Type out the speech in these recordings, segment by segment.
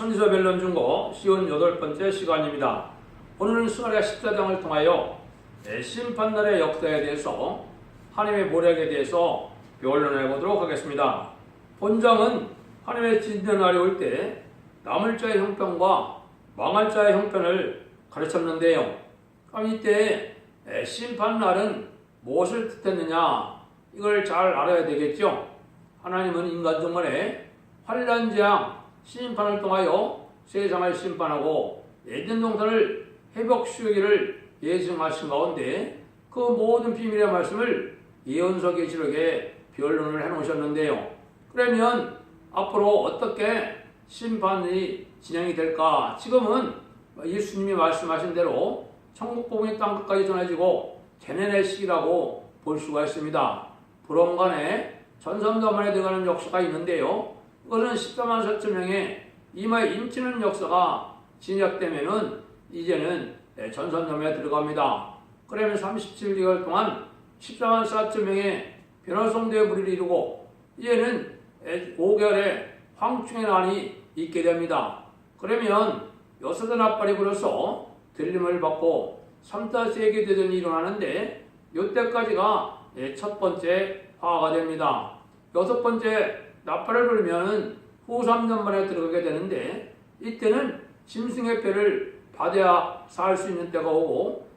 선지서 변론 중고 58번째 시간입니다. 오늘은 스가랴 14장을 통하여 심판날의 역사에 대해서 하나님의 모략에 대해서 변론해 보도록 하겠습니다. 본장은 하나님의 진노의 날이 올 때 남을 자의 형편과 망할 자의 형편을 가르쳤는데요. 그럼 이때 심판날은 무엇을 뜻했느냐, 이걸 잘 알아야 되겠죠. 하나님은 인간 중간에 환난 재앙 심판을 통하여 세상을 심판하고 에덴 동산을 회복시키기를 예정하신 가운데 그 모든 비밀의 말씀을 예언서 계시록에 변론을 해놓으셨는데요. 그러면 앞으로 어떻게 심판이 진행이 될까? 지금은 예수님이 말씀하신 대로 천국 복음이 땅끝까지 전해지고 재난의 시기라고 볼 수가 있습니다. 불원간에 전선도만에 들어가는 역사가 있는데요. 이것은 14만 4천 명의 이마에 임치는 역사가 진행되면은 이제는 전선점에 들어갑니다. 그러면 37개월 동안 14만 4천 명의 변화성대의 무리를 이루고 이제는 5개월의 황충의 난이 있게 됩니다. 그러면 여섯의 나팔이 불어서 들림을 받고 3차 세계대전이 일어나는데 이때까지가 첫 번째 화가 됩니다. 여섯 번째 나팔을 불면 후 3년 만에 들어가게 되는데 이때는 짐승의 뼈를 받아야 살 수 있는 때가 오고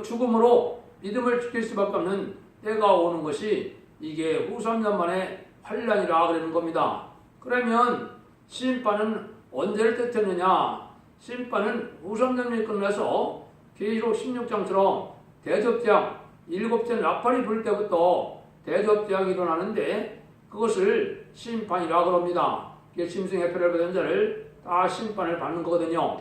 죽음으로 믿음을 지킬 수밖에 없는 때가 오는 것이 이게 후 3년 만에 환란이라 그러는 겁니다. 그러면 심판은 언제를 뜻했느냐? 심판은 후 3년이 끝나서 계시록 16장처럼 대접재앙 7째 나팔이 불 때부터 대접재앙이 일어나는데 그것을 심판이라 그럽니다. 이게 짐승의 표를 받은 자를 다 심판을 받는 거거든요.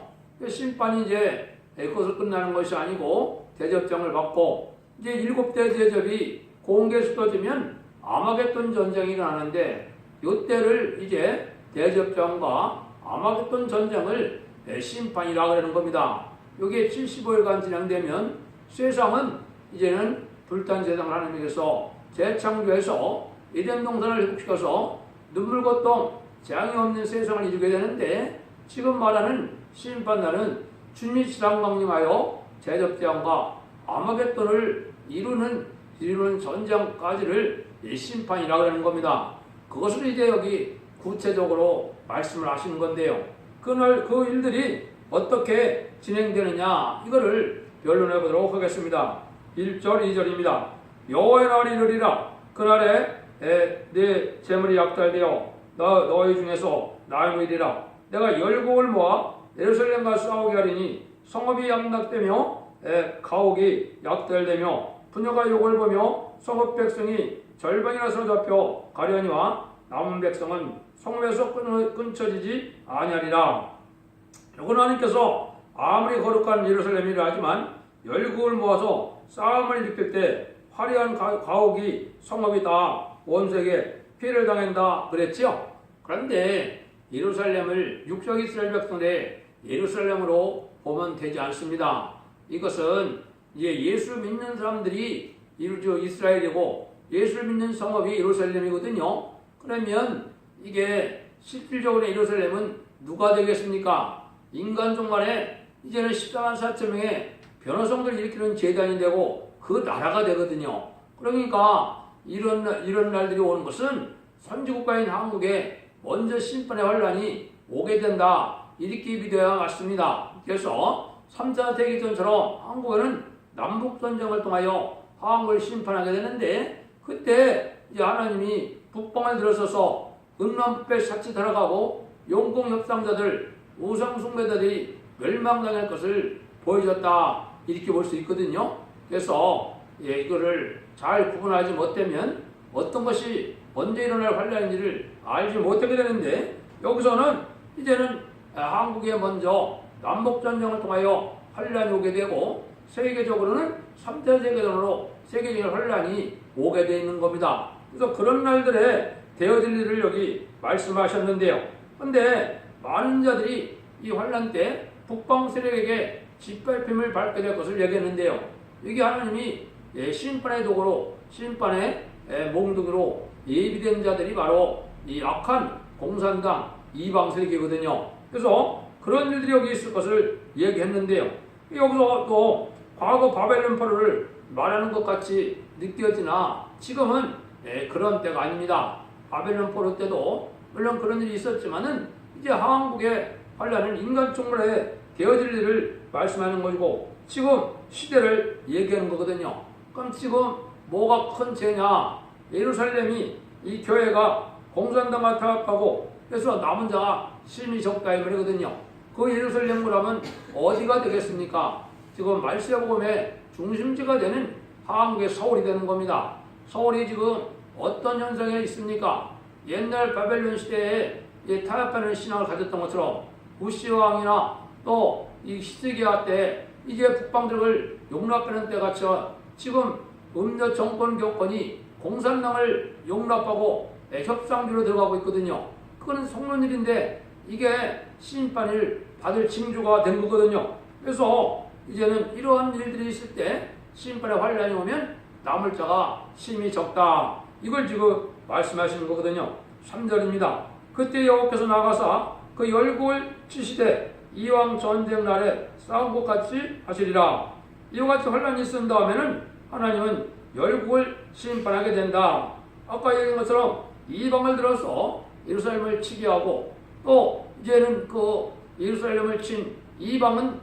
심판이 이제 그것을 끝나는 것이 아니고 대접장을 받고 이제 7대 대접이 공개 쏟아지면 아마겟돈 전쟁이 일어나는데 이때를 이제 대접장과 아마겟돈 전쟁을 심판이라 그러는 겁니다. 이게 75일간 진행되면 세상은 이제는 불탄 세상을 하나님께서 재창조해서 에덴 동산을 회복시켜서 눈물 고통 재앙이 없는 세상을 이루게 되는데 지금 말하는 심판날은 주님이 지상 강림하여 대접재앙과 아마겟돈을 이루는 전쟁까지를 심판이라고 하는 겁니다. 그것을 이제 여기 구체적으로 말씀을 하시는 건데요. 그 일들이 어떻게 진행되느냐, 이거를 변론해 보도록 하겠습니다. 1절 2절입니다. 여호와의 날이 이르리라. 그날에 내 재물이 약탈되어 너희 중에서 나의 일이라. 내가 열국을 모아 예루살렘과 싸우게 하리니 성읍이 양락되며 가옥이 약탈되며 부녀가 욕을 보며 성읍 백성이 절반이나 사로잡혀 가려니와 남은 백성은 성읍에서 끊쳐지지 아니하리라. 여호와 하나님께서 아무리 거룩한 예루살렘이라 하지만 열국을 모아서 싸움을 일으킬 때 화려한 가옥이 성읍이 다 원수에게 피해를 당한다 그랬지요. 그런데 예루살렘을 육적 이스라엘 백성의 예루살렘으로 보면 되지 않습니다. 이것은 이제 예수 믿는 사람들이 이스라엘이고 예수를 믿는 성읍이 예루살렘이거든요. 그러면 이게 실질적으로 예루살렘은 누가 되겠습니까? 인간 중간에 이제는 14만 4천 명의 변호성들을 일으키는 재단이 되고 그 나라가 되거든요. 그러니까 이런 날들이 오는 것은 선지국가인 한국에 먼저 심판의 환란이 오게 된다, 이렇게 믿어야 맞습니다. 그래서 3차 세계전처럼 한국에는 남북전쟁을 통하여 한국을 심판하게 되는데 그때 이제 하나님이 북방을 들어서서 음란부패 사치 들어가고 용공협상자들 우상숭배자들이 멸망당할 것을 보여줬다, 이렇게 볼 수 있거든요. 그래서 이거를 잘 구분하지 못하면 어떤 것이 언제 일어날 환란인지를 알지 못하게 되는데 여기서는 이제는 한국에 먼저 남북전쟁을 통하여 환란이 오게 되고 세계적으로는 3차 세계전으로 세계적인 환란이 오게 되어 있는 겁니다. 그래서 그런 날들에 되어질 일을 여기 말씀하셨는데요. 그런데 많은 자들이 이 환란 때 북방 세력에게 짓밟힘을 밟게 될 것을 얘기했는데요. 이게 하나님이 심판의 도구로, 심판의 몽둥이로 예비된 자들이 바로 이 악한 공산당 이방 세력이거든요. 그래서 그런 일들이 여기 있을 것을 얘기했는데요. 여기서 또 과거 바벨론 포로를 말하는 것 같이 느껴지나 지금은 그런 때가 아닙니다. 바벨론 포로 때도 물론 그런 일이 있었지만은 이제 한국의 환란은 인간 총괄에 되어질 일을 말씀하는 것이고 지금 시대를 얘기하는 거거든요. 그럼 지금 뭐가 큰 죄냐? 예루살렘이 이 교회가 공산당과 타협하고 그래서 남은 자가 심히 적다 이 말이거든요. 그 예루살렘이라면 어디가 되겠습니까? 지금 말세복음의 중심지가 되는 한국의 서울이 되는 겁니다. 서울이 지금 어떤 현상에 있습니까? 옛날 바벨론 시대에 타협하는 신앙을 가졌던 것처럼 부시 왕이나 또 이 히스기야 때 이제 북방들을 용납하는 때같이 지금 음료 정권 교권이 공산당을 용납하고 협상주로 들어가고 있거든요. 그거는 속는 일인데 이게 심판을 받을 징조가 된 거거든요. 그래서 이제는 이러한 일들이 있을 때 심판의 환란이 오면 남을 자가 심히 적다. 이걸 지금 말씀하시는 거거든요. 3절입니다. 그때 여호와께서 나가사 그 열국을 치시되 이왕 전쟁 날에 싸운 것 같이 하시리라. 이와 같이 환란이 있은 다음에는 하나님은 열국을 심판하게 된다. 아까 얘기한 것처럼 이방을 들어서 예루살렘을 치게 하고 또 이제는 그 예루살렘을 친 이방은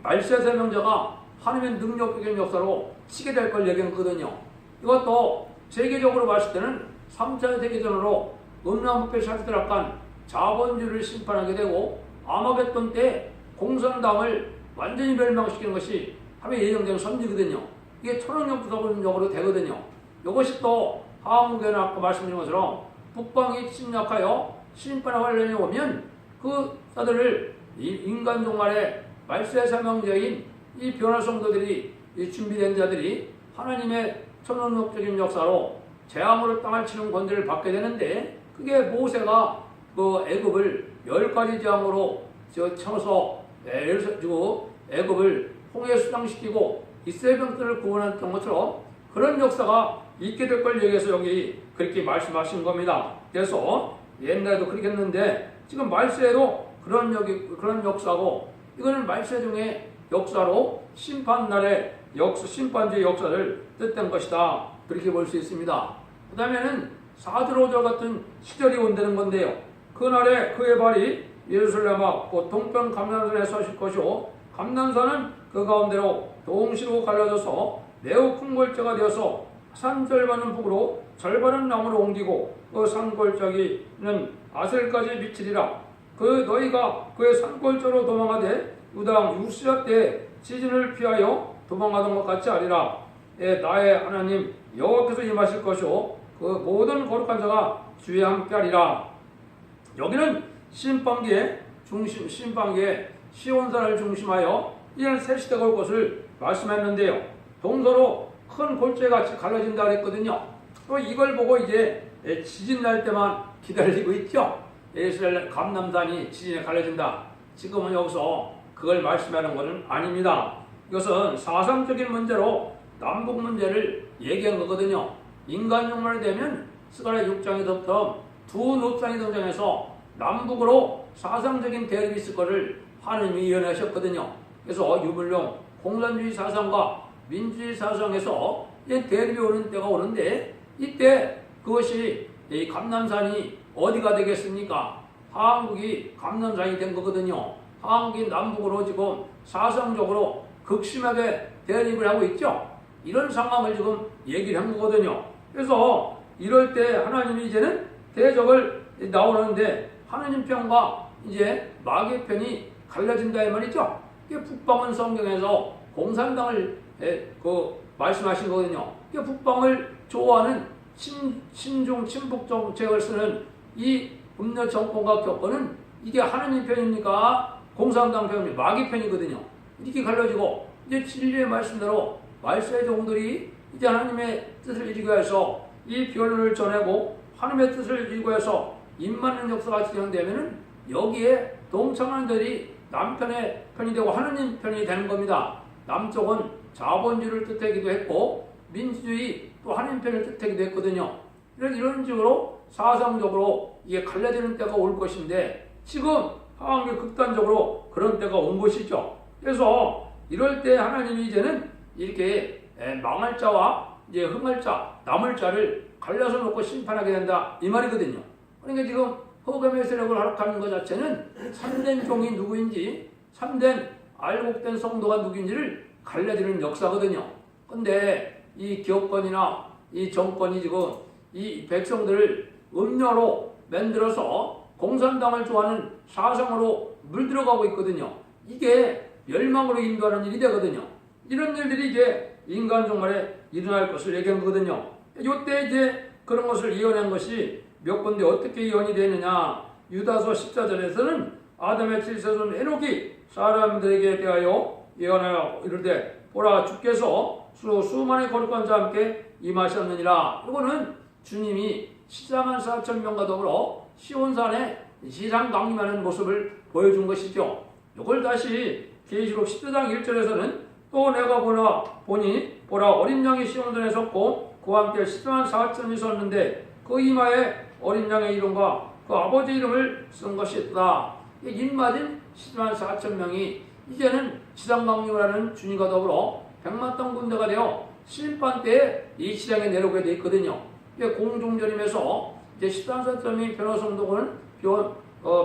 말세 세명자가 하나님의 능력적인 역사로 치게 될 걸 얘기한 거거든요. 이것도 세계적으로 봤을 때는 3차 세계전으로 음란부패 샤트라칸 자본주의를 심판하게 되고 아마겟돈 때 공산당을 완전히 멸망시키는 것이 하루에 예정된 선지거든요. 이게 천억년 부서적으로 되거든요. 이것이 또 한국에는 아까 말씀드린 것처럼 북방이 침략하여 심판의 환란이 오면 그 사들을 인간 종말의 말세 사명자인 이 변화 성도들이 준비된 자들이 하나님의 천원력적인 역사로 재앙으로 땅을 치는 권세를 받게 되는데 그게 모세가 그 애굽을 10가지 재앙으로 쳐서 애굽을 홍해 수장시키고 이스라엘 백성들을 구원했던 것처럼 그런 역사가 있게 될 걸 얘기해서 여기 그렇게 말씀하신 겁니다. 그래서 옛날에도 그렇게 했는데 지금 말세에도 그런 역사고 이거는 말세 중에 역사로 심판날의 심판주의 역사를 뜻한 것이다. 그렇게 볼 수 있습니다. 그 다음에는 4절 5절 같은 시절이 온다는 건데요. 그날에 그의 발이 예루살렘 앞 곧 동편 감난산에 서실 것이요 감난산은 그 가운데로 동시로 갈라져서 매우 큰 골짜가 되어서 산 절반은 북으로 절반은 남으로 옮기고 그 산골짜기는 아셀까지 미치리라. 그 너희가 그의 산골짜로 도망하되 유당 유스야 때 지진을 피하여 도망하던 것 같이 하리라. 나의 하나님 여호와께서 임하실 것이요 그 모든 거룩한 자가 주에 함께 하리라. 여기는 심판기의 시온산을 중심하여 이런 새 시대가 올 것을 말씀했는데요. 동서로 큰 골짜기같이 갈라진다 그랬거든요. 또 이걸 보고 이제 지진 날 때만 기다리고 있죠. 예루살렘 감람산이 지진에 갈라진다. 지금은 여기서 그걸 말씀하는 것은 아닙니다. 이것은 사상적인 문제로 남북 문제를 얘기한 거거든요. 인간 종말이 되면 스가랴 6장에서부터 두 늪산이 등장해서 남북으로 사상적인 대립이 있을 것을 하나님이 예언하셨거든요. 그래서 유불용 공산주의 사상과 민주주의 사상에서 대립이 오는 때가 오는데 이때 그것이 이 감남산이 어디가 되겠습니까? 한국이 감남산이 된 거거든요. 한국이 남북으로 지금 사상적으로 극심하게 대립을 하고 있죠. 이런 상황을 지금 얘기를 한 거거든요. 그래서 이럴 때 하나님이 이제는 대적을 나오는데 하나님 편과 이제 마귀 편이 갈라진다 이 말이죠. 이게 북방은 성경에서 공산당을 말씀하신 거거든요. 이게 북방을 좋아하는 친중 친북 정책을 쓰는 이 음료 정권과 교권은 이게 하나님 편입니까? 공산당 편입니까? 마귀 편이거든요. 이렇게 갈라지고 이제 진리의 말씀대로 말세의 종들이 이제 하나님의 뜻을 이루기 위해서 이 변론을 전하고 하나님의 뜻을 이루기 위해서 입맞는 역사가 진행되면은 여기에 동참하는 자들이 남편의 편이 되고 하나님 편이 되는 겁니다. 남쪽은 자본주의를 뜻하기도 했고 민주주의 또 하나님 편을 뜻하기도 했거든요. 이런 식으로 사상적으로 이게 갈라지는 때가 올 것인데 지금 하나님이 극단적으로 그런 때가 온 것이죠. 그래서 이럴 때 하나님이 이제는 이렇게 망할 자와 이제 흥할 자, 남을 자를 갈라서 놓고 심판하게 된다 이 말이거든요. 그러니까 지금 흑암의 세력을 허락하는 것 자체는 참된 종이 누구인지, 참된 알곡된 성도가 누구인지를 갈라지는 역사거든요. 근데 이 기업권이나 이 정권이 지금 이 백성들을 음료로 만들어서 공산당을 좋아하는 사상으로 물들어가고 있거든요. 이게 멸망으로 인도하는 일이 되거든요. 이런 일들이 이제 인간 종말에 일어날 것을 얘기한 거거든요. 이때 이제 그런 것을 예언한 것이 몇 군데 어떻게 예언이 되느냐. 유다서 14절에서는 아담의 칠세손 에녹이 사람들에게 대하여 예언하여 이르되 보라 주께서 수많은 거룩한 자와 함께 임하셨느니라. 이거는 주님이 14만 4천 명과 더불어 시온산에 시상 강림하는 모습을 보여준 것이죠. 이걸 다시 계시록 10장 1절에서는 또 내가 보니 어린 양이 시온산에 섰고 그와 함께 14만 4천이 섰는데 그 이마에 어린 양의 이름과 그 아버지 이름을 쓴 것이었다. 입맞은 14만 4천 명이 이제는 시상 강림을 하는 주님과 더불어 100만 ton 군대가 되어 심판 때에 이 시장에 내려오게 되어 있거든요. 공중전임에서 이제 14만 4천이 변호성도는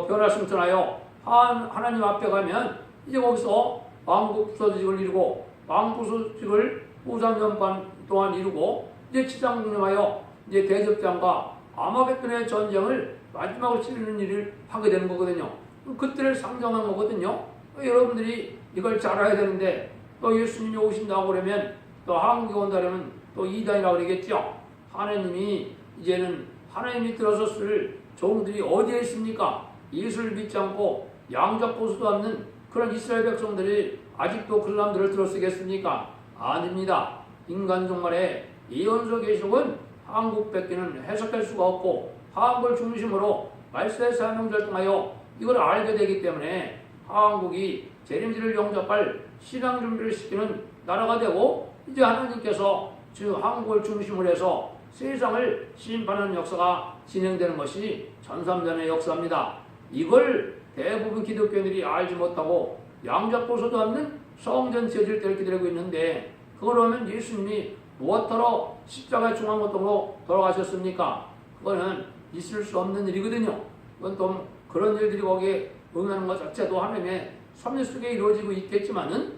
변화 승천하여 하나님 앞에 가면 이제 거기서 왕국부서직을 이루고 왕부서직을 후삼년반 동안 이루고 이제 치장군림하여 이제 대접장과 아마겟돈의 전쟁을 마지막으로 치르는 일을 하게 되는 거거든요. 그때를 상정한 거거든요. 여러분들이 이걸 잘 알아야 되는데 또 예수님이 오신다고 그러면 또 한국에 온다면 또 이단이라고 그러겠죠. 하나님이 이제는 하나님이 들어섰을 종들이 어디에 있습니까? 예수를 믿지 않고 양잡고서도 않는 그런 이스라엘 백성들이 아직도 그 사람들을 들어쓰겠습니까? 아닙니다. 인간 종말에 예언서 계시록은 한국밖에는 해석할 수가 없고 한국을 중심으로 말세의 사명자를 통하여 이걸 알게 되기 때문에 한국이 재림지를 영접할 신앙 준비를 시키는 나라가 되고 이제 하나님께서 즉 한국을 중심으로 해서 세상을 심판하는 역사가 진행되는 것이 전삼전의 역사입니다. 이걸 대부분 기독교인들이 알지 못하고 양잡고서도 않는 성전 지어질 때를 기다리고 있는데 그걸 하면 예수님이 무엇하러 십자가의 중앙고통으로 돌아가셨습니까? 그거는 있을 수 없는 일이거든요. 그건 또 그런 일들이 거기에 응하는 것 자체도 하나님의 섭리 속에 이루어지고 있겠지만은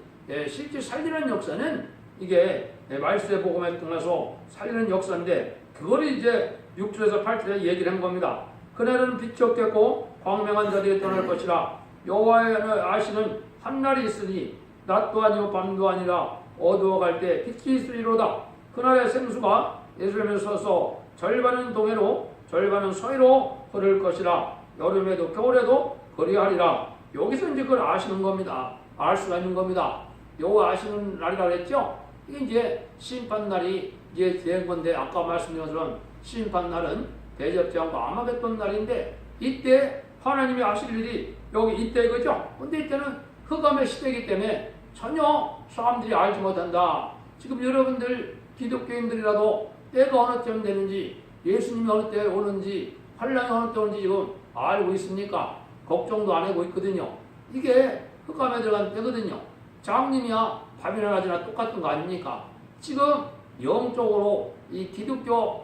실제 살리는 역사는 이게 말씀의 복음에 통해서 살리는 역사인데 그걸 이제 6절에서 8절에 얘기를 한 겁니다. 그날은 빛이 없겠고 광명한 자들이 떠날 것이라 여호와의 아시는 한날이 있으니 낮도 아니고 밤도 아니라 어두워갈 때 빛이 있으리로다. 그날의 생수가 예루살렘에 서서 절반은 동해로 절반은 서해로 흐를 것이라. 여름에도 겨울에도 그리하리라. 여기서 이제 그걸 아시는 겁니다. 알 수가 있는 겁니다. 요거 아시는 날이라 그랬죠? 이게 이제 심판날이 이제 된 건데 아까 말씀드린 것처럼 심판날은 대접장과 아마겟돈 날인데 이때 하나님이 하실 일이 여기 이때 이거죠? 근데 이때는 흑암의 시대이기 때문에 전혀 사람들이 알지 못한다. 지금 여러분들 기독교인들이라도 때가 어느 때면 되는지 예수님이 어느 때 오는지 환란이 어느 때 오는지 지금 알고 있습니까? 걱정도 안 하고 있거든요. 이게 흑암에 들어간 때거든요. 장님이야 밤이나 낮이나 똑같은 거 아닙니까? 지금 영적으로 이 기독교가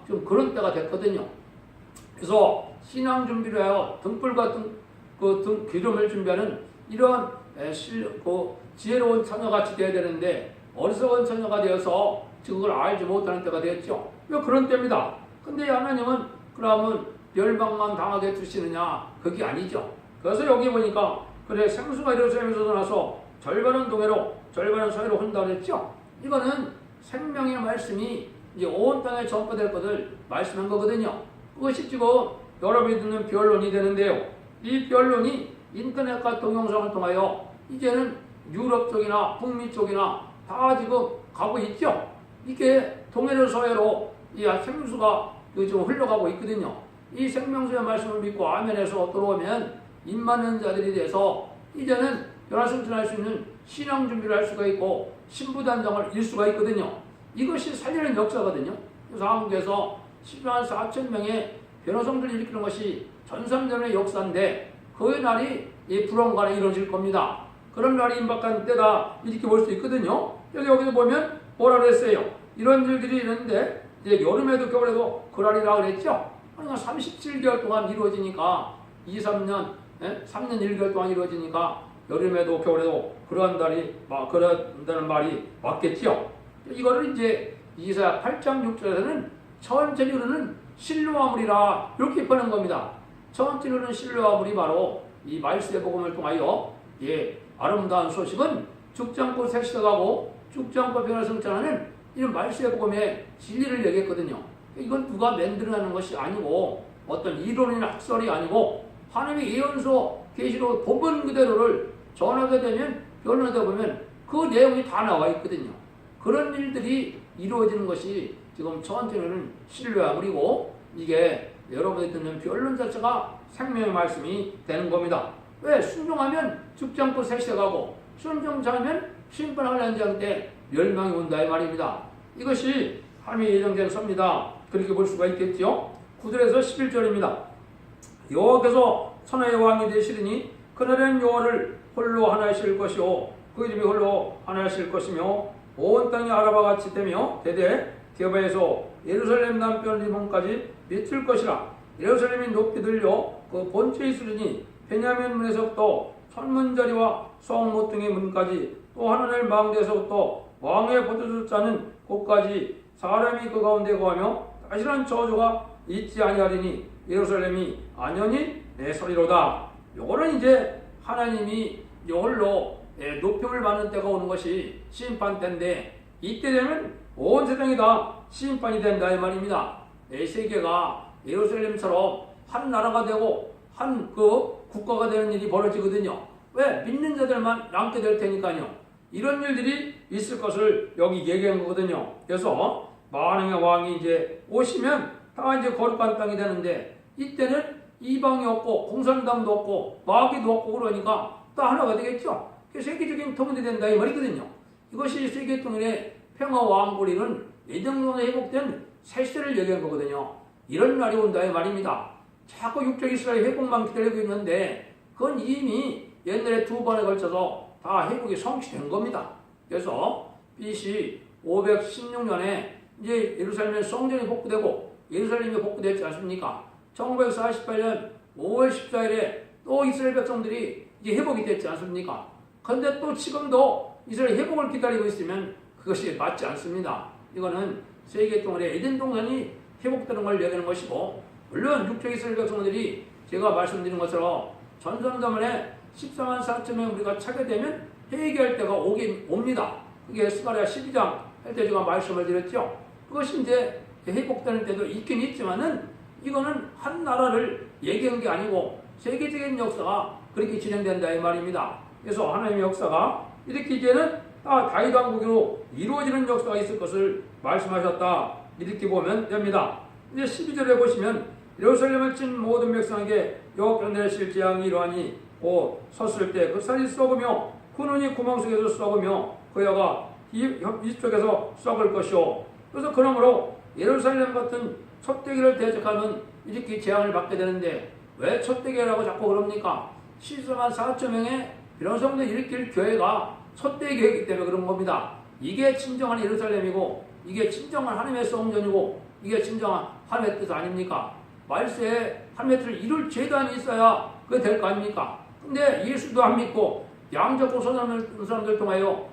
지금 그런 때가 됐거든요. 그래서 신앙 준비를 하여 등불 같은 기름을 준비하는 이런 지혜로운 처녀같이 되어야 되는데 어리석은 처녀가 되어서 지금 그걸 알지 못하는 때가 되었죠. 왜 그런 때입니다. 근데 하나님은 그러면 멸망만 당하게 두시느냐? 그게 아니죠. 그래서 여기 보니까 그래 생수가 예루살렘에서 나서 절반은 동해로 절반은 서해로 흐른다 그랬죠. 이거는 생명의 말씀이 이제 온 땅에 전파될 것을 말씀한 거거든요. 그것이 지금 여러분이 듣는 변론이 되는데요. 이 변론이 인터넷과 동영상을 통하여 이제는 유럽 쪽이나 북미 쪽이나 다 지금 가고 있죠. 이게 동해로 서해로 이 생수가 지금 흘러가고 있거든요. 이 생명수의 말씀을 믿고 아멘에서 들어오면 입 맞는 자들이 돼서 이제는 변화승천할 수 있는 신앙 준비를 할 수가 있고 신부단장을 일 수가 있거든요. 이것이 살리는 역사거든요. 그래서 한국에서 10만 4천 명의 변호성들을 일으키는 것이 전삼전의 역사인데 그 날이 이 불언간에 이루어질 겁니다. 그런 날이 임박한 때다 이렇게 볼 수 있거든요. 여기서 보면 뭐라 그랬어요? 이런 일들이 있는데 이제 여름에도 겨울에도 그날이라 그랬죠. 그러니까 37개월 동안 이루어지니까 2, 3년, 3년 1개월 동안 이루어지니까 여름에도 겨울에도 그런다는 말이 맞겠죠. 이거를 이제 이사야 8장 6절에서는 천천히 흐르는 실로아물이라 이렇게 표현한 겁니다. 천천히 흐르는 실로아물이 바로 이 말세의 복음을 통하여 아름다운 소식은 죽지 않고 색시가고 죽지 않고 변화를 성취하는 이런 말세의 복음의 진리를 얘기했거든요. 이건 누가 만들어내는 것이 아니고 어떤 이론이나 학설이 아니고 하나님의 예언서 계시록 본문 그대로를 전하게 되면 변론하다 보면 그 내용이 다 나와 있거든요. 그런 일들이 이루어지는 것이 지금 천천히는 신뢰함이고 이게 여러분이 듣는 변론 자체가 생명의 말씀이 되는 겁니다. 왜? 순종하면 죽지 않고 색시가고 순종치 않으면 심판을 연장 때 멸망이 온다 이 말입니다. 이것이 하나님의 예정된 섭니다. 그렇게 볼 수가 있겠죠. 9절에서 11절입니다. 여호와께서 천하의 왕이 되시리니 그날에는 여호와를 홀로 하나이실 것이요 그 이름이 홀로 하나이실 것이며 온 땅이 아라바같이 되며 대대 게바에서 예루살렘 남편 리몬까지 미칠 것이라. 예루살렘이 높이 들려 그 본체에 있으리니 베냐민 문에서부터 천문자리와 성못 등의 문까지 또 하늘의 망대에서부터 왕의 보조주 짜는 곳까지 사람이 그 가운데 거하며 다시는 저주가 있지 아니하리니 예루살렘이 안연히 내 서리로다. 요거는 이제 하나님이 이걸로 높임을 받는 때가 오는 것이 심판 때인데 이때 되면 온 세상이 다 심판이 된다 이 말입니다. 세계가 예루살렘처럼 한 나라가 되고 한 국가가 되는 일이 벌어지거든요. 왜? 믿는 자들만 남게 될 테니까요. 이런 일들이 있을 것을 여기 얘기한 거거든요. 그래서 만왕의 왕이 이제 오시면 다 이제 거룩한 땅이 되는데 이때는 이방이 없고 공산당도 없고 마귀도 없고 그러니까 다 하나가 되겠죠. 세계적인 통일이 된다 이 말이거든요. 이것이 세계 통일의 평화 왕국이는 예정론에 회복된 새 시대를 얘기한 거거든요. 이런 날이 온다 이 말입니다. 자꾸 육적 이스라엘 회복만 기다리고 있는데 그건 이미 옛날에 2번에 걸쳐서 다 회복이 성취된 겁니다. 그래서 BC 516년에 이제 예루살렘 성전이 복구되고 예루살렘이 복구됐지 않습니까? 1948년 5월 14일에 또 이스라엘 백성들이 이제 회복이 됐지 않습니까? 그런데 또 지금도 이스라엘 회복을 기다리고 있으면 그것이 맞지 않습니다. 이거는 세계 동안의 에덴 동산이 회복되는 걸 얘기하는 것이고 물론 육적 이스라엘 백성들이 제가 말씀드린 것처럼 전선자문에 14만 4천 명 우리가 차게 되면 회개할 때가 옵니다. 그게 스가랴 12장 할 때 제가 말씀을 드렸죠. 그것이 이제 회복되는 때도 있긴 있지만은 이거는 한 나라를 얘기한 게 아니고 세계적인 역사가 그렇게 진행된다 이 말입니다. 그래서 하나님의 역사가 이렇게 이제는 다 다윗 왕국으로 이루어지는 역사가 있을 것을 말씀하셨다 이렇게 보면 됩니다. 이제 12절에 보시면 예루살렘을 친 모든 백성에게 여호와께서 내리실 재앙이 이러하니 곧 섰을 때 그 산이 썩으며 그 눈이 구멍 속에서 썩으며 그 여가 이쪽에서 썩을 것이요. 그래서 그러므로 예루살렘 같은 촛대기를 대적하면 이렇게 재앙을 받게 되는데 왜 촛대기라고 자꾸 그럽니까? 14만 4천 명의 변성도 일으킬 교회가 촛대기이기 때문에 그런 겁니다. 이게 진정한 예루살렘이고 이게 진정한 하나님의 성전이고 이게 진정한 하나님의 뜻 아닙니까? 말세에 하나님의 뜻을 이룰 재단이 있어야 그게 될 거 아닙니까? 근데 예수도 안 믿고 양잡고 서는 사람들 통하여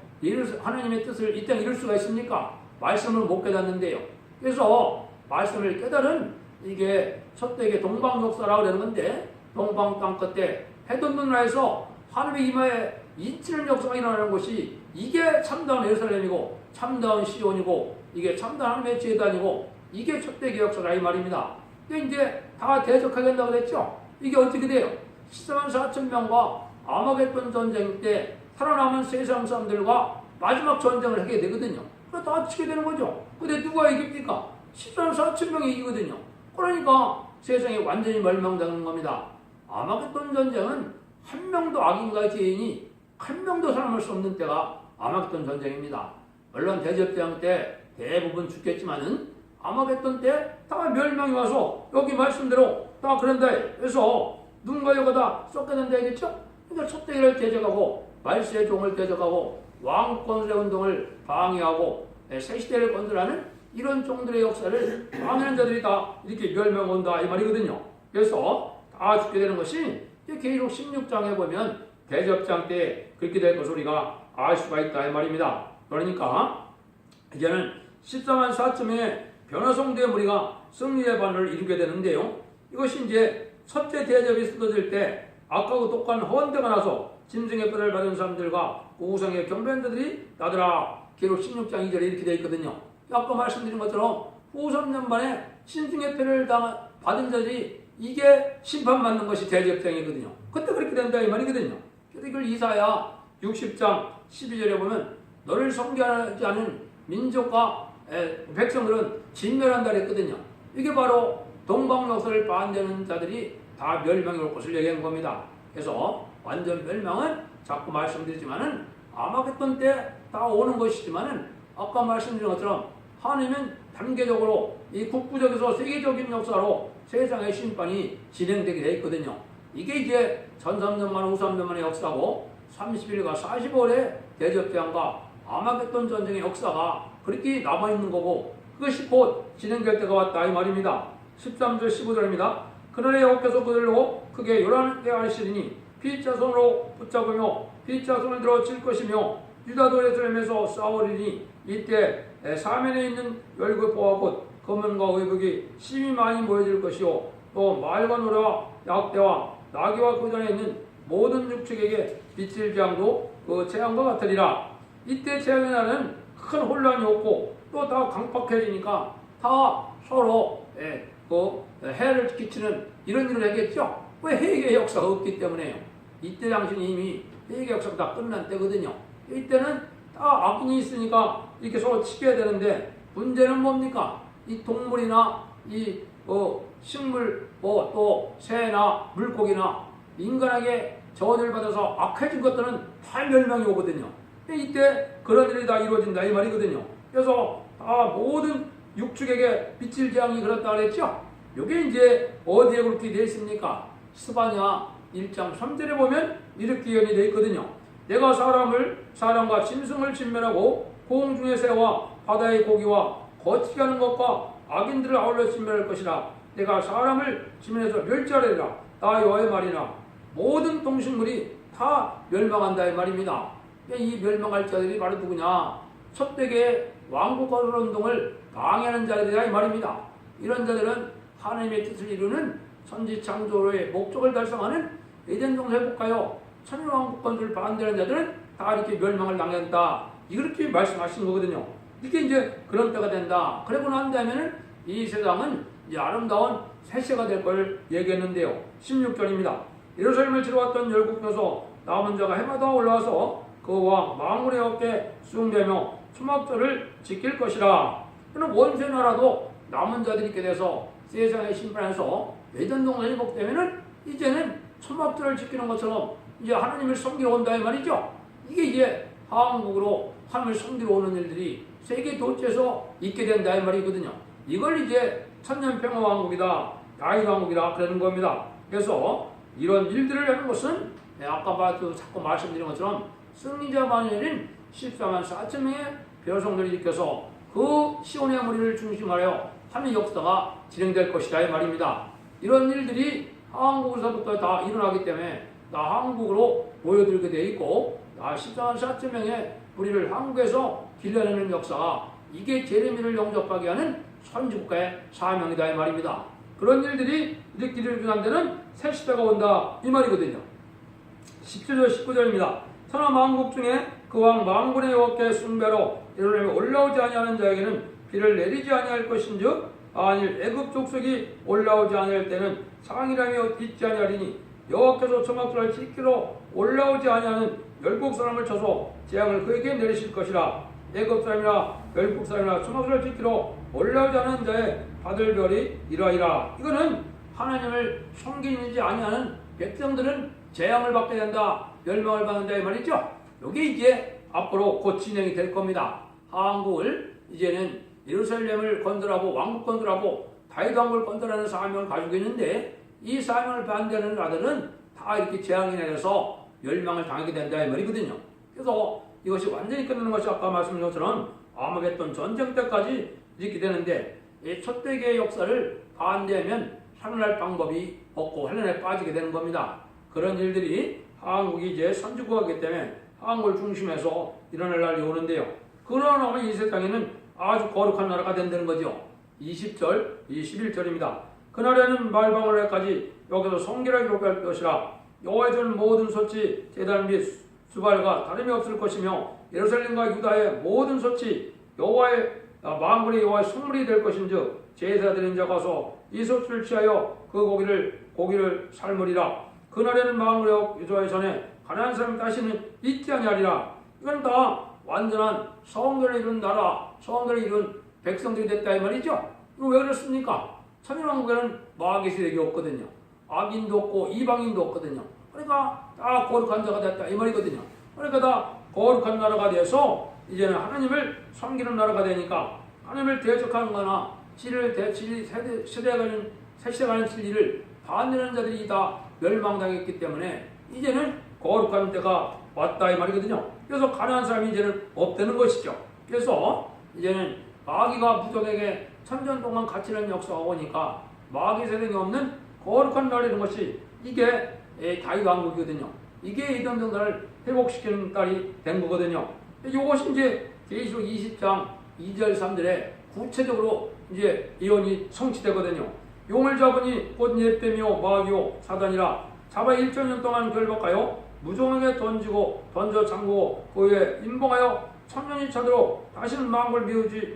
하나님의 뜻을 이 땅에 이룰 수가 있습니까? 말씀을 못 깨닫는데요. 그래서 말씀을 깨달은 이게 촛대기 동방 역사라고 그러는 건데 동방 땅 끝에 해돋는 나라에서 하나님의 이마에 인치는 역사가 일어나는 것이 이게 참다운 예루살렘이고 참다운 시온이고 이게 참다운 하나님의 재단이고 이게 촛대기 역사라 이 말입니다. 근데 이제 다 대적하게 된다고 그랬죠. 이게 어떻게 돼요? 14만 4천 명과 아마겟돈 전쟁 때 살아남은 세상 사람들과 마지막 전쟁을 하게 되거든요. 그래서 다 치게 되는 거죠. 근데 누가 이깁니까? 14만 4천 명이 이기거든요. 그러니까 세상이 완전히 멸망되는 겁니다. 아마겟돈 전쟁은 한 명도 악인과 죄인이 한 명도 살아남을 수 없는 때가 아마겟돈 전쟁입니다. 물론 대접대항 때 대부분 죽겠지만은 아마겟돈 때 다 멸망이 와서 여기 말씀대로 다 그런데 그래서 눈과 여가 다 쏟게 된다 했겠죠? 그러니까 촛대기를 대적하고 말세의 종을 대적하고 왕권의 운동을 방해하고 새시대를 건드라는 이런 종들의 역사를 방해하는 자들이 다 이렇게 멸망한다 이 말이거든요. 그래서 다 죽게 되는 것이 계시록 16장에 보면 대접장 때 그렇게 될 것을 우리가 알 수가 있다 이 말입니다. 그러니까 이제는 14만 4천명의 변화성대 무리가 승리의 반을 이루게 되는데요. 이것이 이제 첫째 대접이 쏟아질 때 악하고 독한 헌대가 나서 짐승의 뼈를 받은 사람들과 우상의 경배자들이 나더라. 기록 16장 2절에 이렇게 되어 있거든요. 아까 말씀드린 것처럼 후 3년 만에 짐승의 뼈를 받은 자들이 이게 심판받는 것이 대접장이거든요. 그때 그렇게 된다 이 말이거든요. 그래서 이걸 이사야 60장 12절에 보면 너를 섬기지 않은 민족과 백성들은 진멸한다 그랬거든요. 이게 바로 동방역사를 반대하는 자들이 다 멸망이 올 것을 얘기한 겁니다. 그래서 완전 멸망은 자꾸 말씀드리지만은 아마겟돈 때 다 오는 것이지만은 아까 말씀드린 것처럼 하나님은 단계적으로 이 국부적에서 세계적인 역사로 세상의 심판이 진행되게 되어 있거든요. 이게 이제 전 3년만 후 3년만의 역사고 30일과 45일의 대접대왕과 아마겟돈 전쟁의 역사가 그렇게 남아있는 거고 그것이 곧 진행될 때가 왔다 이 말입니다. 13절 15절입니다. 그날에 여호와께서 그들로 크게 요란하게 하시리니 피자손으로 붙잡으며 피자손을 들어 칠 것이며 유다도 예루살렘에서 싸우리니 이때 사면에 있는 열국보와 곧 검은과 의복이 심히 많이 모여질 것이요 또 말과 노래와 약대와 나귀와 그 전에 있는 모든 육축에게 빛을 재앙도 그 재앙과 같으리라. 이때 재앙의 날은 큰 혼란이 없고 또 다 강팍해지니까 다 서로 해를 끼치는 이런 일을 하겠죠. 왜 회개의 역사가 없기 때문에요. 이때 당시는 이미 회개의 역사가 다 끝난 때거든요. 이때는 다 악인이 있으니까 이렇게 서로 치게 되는데 문제는 뭡니까? 이 동물이나 이 식물 또 새나 물고기나 인간에게 저주를 받아서 악해진 것들은 다 멸망이 오거든요. 이때 그런 일이 다 이루어진다 이 말이거든요. 그래서 다 모든 육축에게 빛을 재앙이 그렇다 그랬죠. 이게 이제 어디에 그렇게 되어 있습니까? 스바냐 1장 3절에 보면 이렇게 예언이 되어 있거든요. 내가 사람과 짐승을 진멸하고 공중의 새와 바다의 고기와 거치게 하는 것과 악인들을 아울러 진멸할 것이라. 내가 사람을 지면에서 멸절하리라. 나 여호와의 말이나 모든 동식물이 다 멸망한다 이 말입니다. 이 멸망할 자들이 바로 누구냐? 첫대의 왕국 건설 운동을 방해하는 자들이다 이 말입니다. 이런 자들은 하나님의 뜻을 이루는 천지 창조로의 목적을 달성하는 에덴 동산에 복하여 천일왕국 건설을 반대하는 자들은 다 이렇게 멸망을 당한다. 이렇게 말씀하신 거거든요. 이게 이제 그런 때가 된다. 그러고 난 다음에는 이 세상은 이제 아름다운 새 시대가 될 걸 얘기했는데요. 16절입니다. 예루살렘을 치러왔던 열국 녀석 남은 자가 해마다 올라와서 그 왕 망군의 어깨에 숭배며 초막절을 지킬 것이라. 그럼 원세 나라도 남은 자들이 있게 돼서 세상의 심판에서 에덴 동산이 복되면은 이제는 초막절을 지키는 것처럼 이제 하나님을 섬기러 온다 이 말이죠. 이게 이제 한국으로 하나님을 섬기러 오는 일들이 세계 도처에서 있게 된다 이 말이거든요. 이걸 이제 천년평화왕국이다, 야인왕국이다 그러는 겁니다. 그래서 이런 일들을 하는 것은 아까 자꾸 말씀드린 것처럼 승리자만이 내린 14만 4천 명의 배우성들이 일으켜서 그 시온의 무리를 중심하여 하는 역사가 진행될 것이다 이 말입니다. 이런 일들이 한국에서부터 다 일어나기 때문에 다 한국으로 모여들게 되어 있고 14만 4천 명의 무리를 한국에서 길러내는 역사가 이게 제레미를 영접하게 하는 선지국가의 사명이다 이 말입니다. 그런 일들이 이렇게 일어난 데는 새 시대가 온다 이 말이거든요. 17절 19절입니다. 천하 만국 중에 그 왕 만군의 여호와께 숭배로 예루살렘에 올라오지 아니하는 자에게는 비를 내리지 아니할 것인즉 만일 애굽 족속이 올라오지 아니할 때는 상이라며 있지 아니하리니 여호와께서 초막절을 지키러 올라오지 아니하는 열국 사람을 쳐서 재앙을 그에게 내리실 것이라. 애굽 사람이나 열국 사람이나 초막절을 지키러 올라오지 않은 자의 받을 별이 이러하리라. 이거는 하나님을 섬기지 아니하는 백성들은 재앙을 받게 된다, 멸망을 받는다 이 말이죠. 이게 이제 앞으로 곧 진행이 될 겁니다. 한국을 이제는 예루살렘을 건설하고 왕국 건설하고 다윗 왕국을 건설하는 사명을 가지고 있는데 이 사명을 반대하는 나라들은 다 이렇게 재앙이 내려서 멸망을 당하게 된다 이 말이거든요. 그래서 이것이 완전히 끝나는 것이 아까 말씀드린 것처럼 아마겟돈 전쟁 때까지 이렇게 되는데 이 첫대계의 역사를 반대하면 살아날 방법이 없고 혼란에 빠지게 되는 겁니다. 그런 일들이 한국이 이제 선진국이기 때문에 한국을 중심해서 일어날 날이 오는데요. 그러나 이 세상에는 아주 거룩한 나라가 된다는 거죠. 20절, 21절입니다. 그날에는 말방울에까지 여기서 성결하게 기록할 것이라. 여호와의 전 모든 소치 제단 및 수발과 다름이 없을 것이며 예루살렘과 유다의 모든 소치 여호와의 만군의 여호와의 성물이 될 것인즉 제사 드린 자가 가서 이 소치를 취하여 그 고기를 삶으리라. 그날에는 만군의 여호와의 전에 가난한 사람이 다시는 있지 아니하리라. 이건 다 완전한 성결을 이룬 나라, 성결을 이룬 백성들이 됐다 이 말이죠. 이거 왜 그렇습니까? 천일왕국에는 마귀 세력이 없거든요. 악인도 없고 이방인도 없거든요. 그러니까 다 거룩한 자가 됐다 이 말이거든요. 그러니까 다 거룩한 나라가 돼서 이제는 하나님을 섬기는 나라가 되니까 하나님을 대적하는 거나 세시대 가는 진리를 반대하는 자들이 다 멸망당했기 때문에 이제는 거룩한 때가 왔다 이 말이거든요. 그래서 가난한 사람이 이제는 없다는 것이죠. 그래서 이제는 마귀가 무적에게 천년 동안 갇히는 역사가 오니까 마귀 세력이 없는 거룩한 나라라는 것이 이게 다윗 왕국이거든요. 이게 이던 정도를 회복시키는 딸이 된 거거든요. 이것이 이제 계시록 20장 2절 3절에 구체적으로 이제 예언이 성취되거든요. 용을 잡으니 곧 옛뱀이요 마귀요 사단이라 잡아 1천년 동안 결박하여 무종에게 던져 잠그고 그 후에 임봉하여 천년이 차도록 다시는 만국을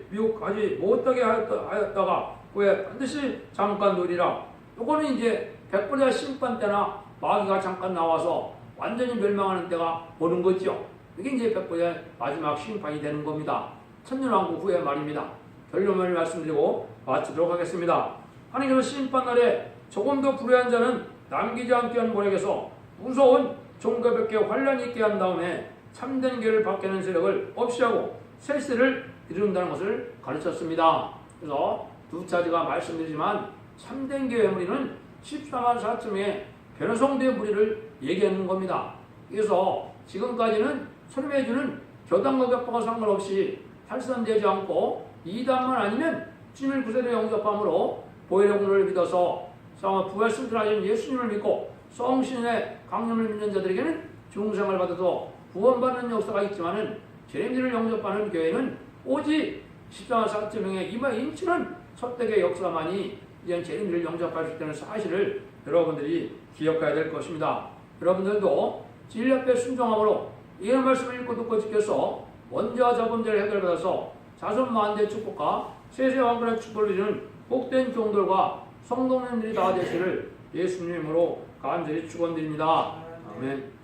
미혹하지 못하게 하였다가 그 후에 반드시 잠깐 누리라. 요거는 이제 백보리와 심판 때나 마귀가 잠깐 나와서 완전히 멸망하는 때가 오는 거죠. 이게 이제 백보리의 마지막 심판이 되는 겁니다. 천년왕국 후에 말입니다. 결론을 말씀드리고 마치도록 하겠습니다. 하나님께서 심판날에 조금 더 불의한 자는 남기지 않게 한 모략에서 무서운 종가볍게 환란이 있게 한 다음에 참된 계를 받게 하는 세력을 없이하고 새 시대를 이룬다는 것을 가르쳤습니다. 그래서 두 차례가 말씀드리지만 참된 교회 무리는 14만 4층의 변호성대 무리를 얘기하는 겁니다. 그래서 지금까지는 소림해주는 교단과 격파가 상관없이 탈선되지 않고 이단만 아니면 주님을 구세로 영접함으로 보혜력을 믿어서 부활 승천하신 예수님을 믿고 성신의 강림을 믿는 자들에게는 중생을 받아도 구원받는 역사가 있지만은 재림들을 영접하는 교회는 오직 14만 4천 명의 임치는 첫대의 역사만이 이제 재림들을 영접할 수 있다는 사실을 여러분들이 기억해야 될 것입니다. 여러분들도 진리 앞에 순종함으로 이 말씀을 읽고 듣고 지켜서 원죄와 자범죄를 해결받아서 자손 만대 축복과 세세 왕권의 축복을 누리는 복된 종들과 성도님들이 다 되시를 예수님으로 간절히 축원드립니다. 아멘.